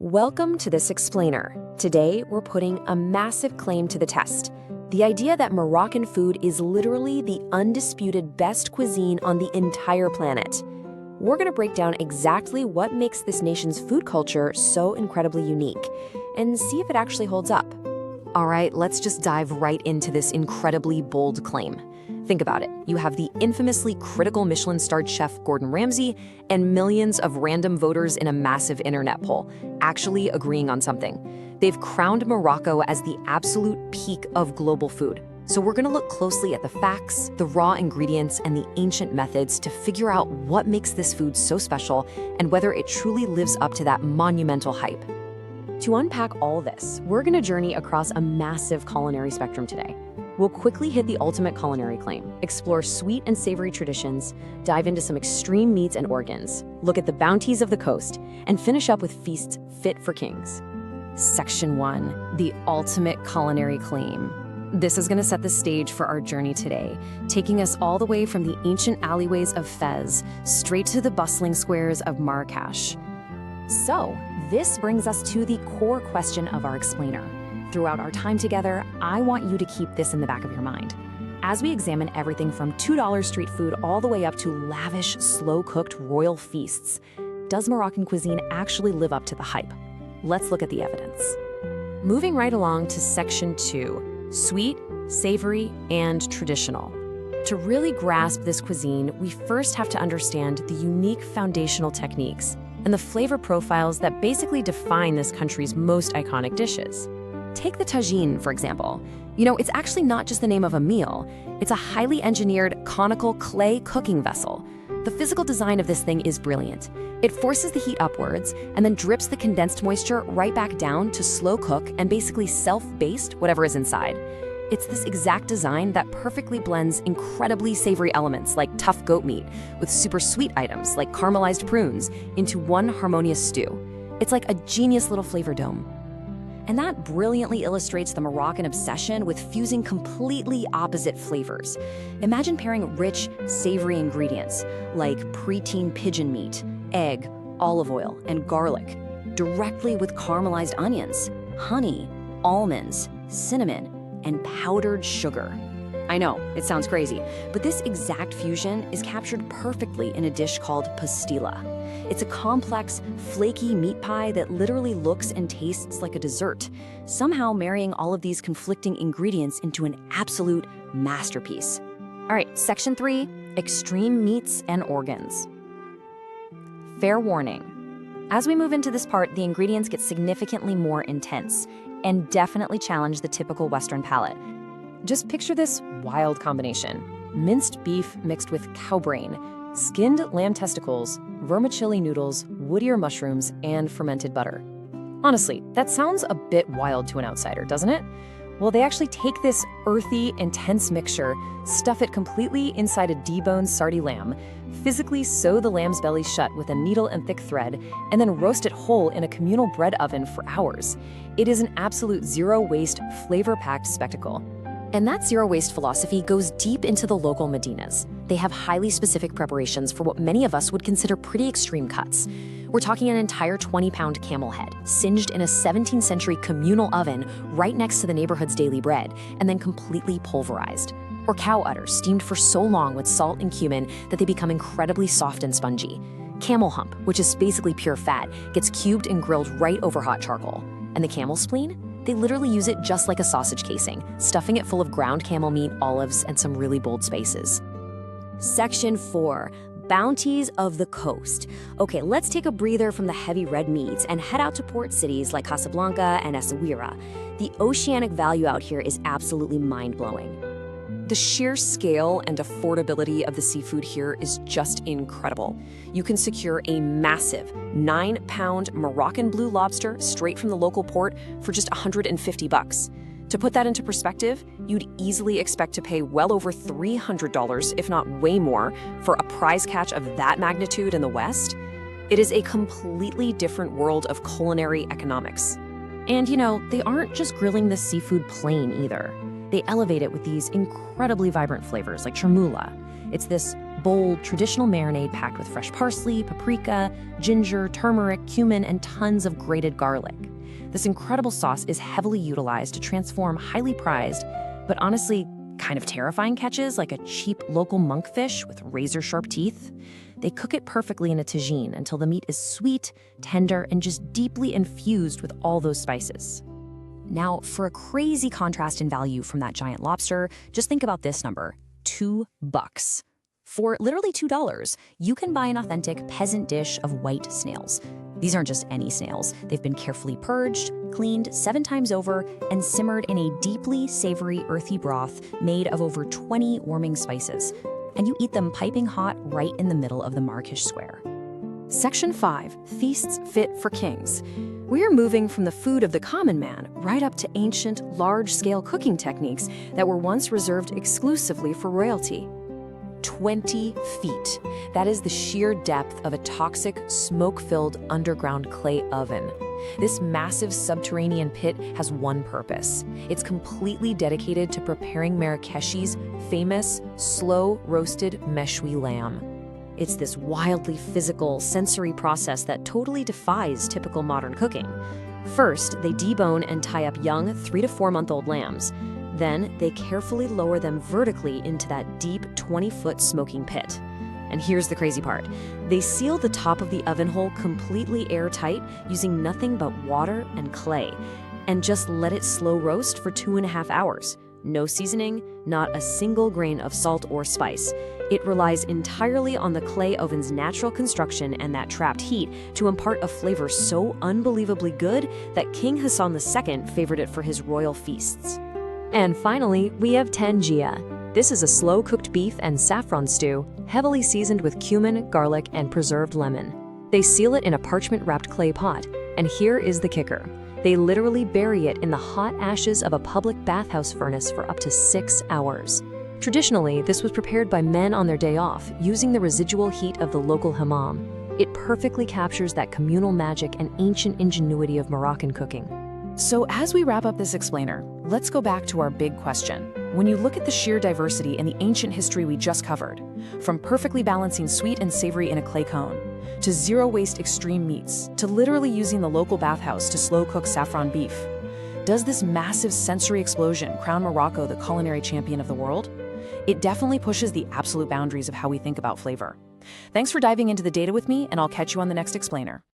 Welcome to this explainer. Today, we're putting a massive claim to the test. The idea that Moroccan food is literally the undisputed best cuisine on the entire planet. We're going to break down exactly what makes this nation's food culture so incredibly unique and see if it actually holds up. All right, let's just dive right into this incredibly bold claim. Think about it. You have the infamously critical Michelin-starred chef Gordon Ramsay and millions of random voters in a massive internet poll actually agreeing on something. They've crowned Morocco as the absolute peak of global food. So we're going to look closely at the facts, the raw ingredients, and the ancient methods to figure out what makes this food so special and whether it truly lives up to that monumental hype. To unpack all this, we're going to journey across a massive culinary spectrum today. We'll quickly hit the ultimate culinary claim, explore sweet and savory traditions, dive into some extreme meats and organs, look at the bounties of the coast, and finish up with feasts fit for kings. Section 1, the ultimate culinary claim. This is going to set the stage for our journey today, taking us all the way from the ancient alleyways of Fez straight to the bustling squares of Marrakesh. So, this brings us to the core question of our explainer. Throughout our time together, I want you to keep this in the back of your mind. As we examine everything from $2 street food all the way up to lavish, slow-cooked royal feasts, does Moroccan cuisine actually live up to the hype? Let's look at the evidence. Moving right along to Section 2, sweet, savory, and traditional. To really grasp this cuisine, we first have to understand the unique foundational techniques and the flavor profiles that basically define this country's most iconic dishes. Take the tagine, for example. It's actually not just the name of a meal. It's a highly engineered conical clay cooking vessel. The physical design of this thing is brilliant. It forces the heat upwards and then drips the condensed moisture right back down to slow cook and basically self-baste whatever is inside. It's this exact design that perfectly blends incredibly savory elements like tough goat meat with super sweet items like caramelized prunes into one harmonious stew. It's like a genius little flavor dome. And that brilliantly illustrates the Moroccan obsession with fusing completely opposite flavors. Imagine pairing rich, savory ingredients like preteen pigeon meat, egg, olive oil, and garlic directly with caramelized onions, honey, almonds, cinnamon, and powdered sugar. I know, it sounds crazy, but this exact fusion is captured perfectly in a dish called pastilla. It's a complex, flaky meat pie that literally looks and tastes like a dessert, somehow marrying all of these conflicting ingredients into an absolute masterpiece. All right, Section 3, extreme meats and organs. Fair warning. As we move into this part, the ingredients get significantly more intense and definitely challenge the typical Western palate. Just picture this wild combination: minced beef mixed with cow brain, skinned lamb testicles, vermicelli noodles, wood ear mushrooms, and fermented butter. Honestly, that sounds a bit wild to an outsider, doesn't it? Well, they actually take this earthy, intense mixture, stuff it completely inside a deboned sardy lamb, physically sew the lamb's belly shut with a needle and thick thread, and then roast it whole in a communal bread oven for hours. It is an absolute zero-waste, flavor-packed spectacle. And that zero-waste philosophy goes deep into the local medinas. They have highly specific preparations for what many of us would consider pretty extreme cuts. We're talking an entire 20-pound camel head, singed in a 17th century communal oven right next to the neighborhood's daily bread, and then completely pulverized. Or cow udders steamed for so long with salt and cumin that they become incredibly soft and spongy. Camel hump, which is basically pure fat, gets cubed and grilled right over hot charcoal. And the camel spleen? They literally use it just like a sausage casing, stuffing it full of ground camel meat, olives, and some really bold spices. Section 4, bounties of the coast. Okay, let's take a breather from the heavy red meats and head out to port cities like Casablanca and Essaouira. The oceanic value out here is absolutely mind-blowing. The sheer scale and affordability of the seafood here is just incredible. You can secure a massive 9-pound Moroccan blue lobster straight from the local port for just $150. To put that into perspective, you'd easily expect to pay well over $300, if not way more, for a prize catch of that magnitude in the West. It is a completely different world of culinary economics. And they aren't just grilling the seafood plain either. They elevate it with these incredibly vibrant flavors like chermoula. It's this bold, traditional marinade packed with fresh parsley, paprika, ginger, turmeric, cumin, and tons of grated garlic. This incredible sauce is heavily utilized to transform highly prized, but honestly kind of terrifying catches like a cheap local monkfish with razor-sharp teeth. They cook it perfectly in a tagine until the meat is sweet, tender, and just deeply infused with all those spices. Now, for a crazy contrast in value from that giant lobster, just think about this number, $2. For literally $2, you can buy an authentic peasant dish of white snails. These aren't just any snails. They've been carefully purged, cleaned 7 times over, and simmered in a deeply savory, earthy broth made of over 20 warming spices. And you eat them piping hot right in the middle of the Marrakesh Square. Section 5, Feasts Fit for Kings. We're moving from the food of the common man right up to ancient, large-scale cooking techniques that were once reserved exclusively for royalty. 20 feet. That is the sheer depth of a toxic, smoke-filled underground clay oven. This massive subterranean pit has one purpose. It's completely dedicated to preparing Marrakeshi's famous, slow-roasted meshwi lamb. It's this wildly physical, sensory process that totally defies typical modern cooking. First, they debone and tie up young 3 to 4-month-old lambs. Then, they carefully lower them vertically into that deep 20-foot smoking pit. And here's the crazy part. They seal the top of the oven hole completely airtight using nothing but water and clay, and just let it slow roast for 2.5 hours. No seasoning, not a single grain of salt or spice. It relies entirely on the clay oven's natural construction and that trapped heat to impart a flavor so unbelievably good that King Hassan II favored it for his royal feasts. And finally, we have tangia. This is a slow-cooked beef and saffron stew, heavily seasoned with cumin, garlic, and preserved lemon. They seal it in a parchment-wrapped clay pot, and here is the kicker. They literally bury it in the hot ashes of a public bathhouse furnace for up to 6 hours. Traditionally, this was prepared by men on their day off, using the residual heat of the local hammam. It perfectly captures that communal magic and ancient ingenuity of Moroccan cooking. So as we wrap up this explainer, let's go back to our big question. When you look at the sheer diversity and the ancient history we just covered, from perfectly balancing sweet and savory in a clay cone, to zero-waste extreme meats, to literally using the local bathhouse to slow-cook saffron beef, does this massive sensory explosion crown Morocco the culinary champion of the world? It definitely pushes the absolute boundaries of how we think about flavor. Thanks for diving into the data with me, and I'll catch you on the next explainer.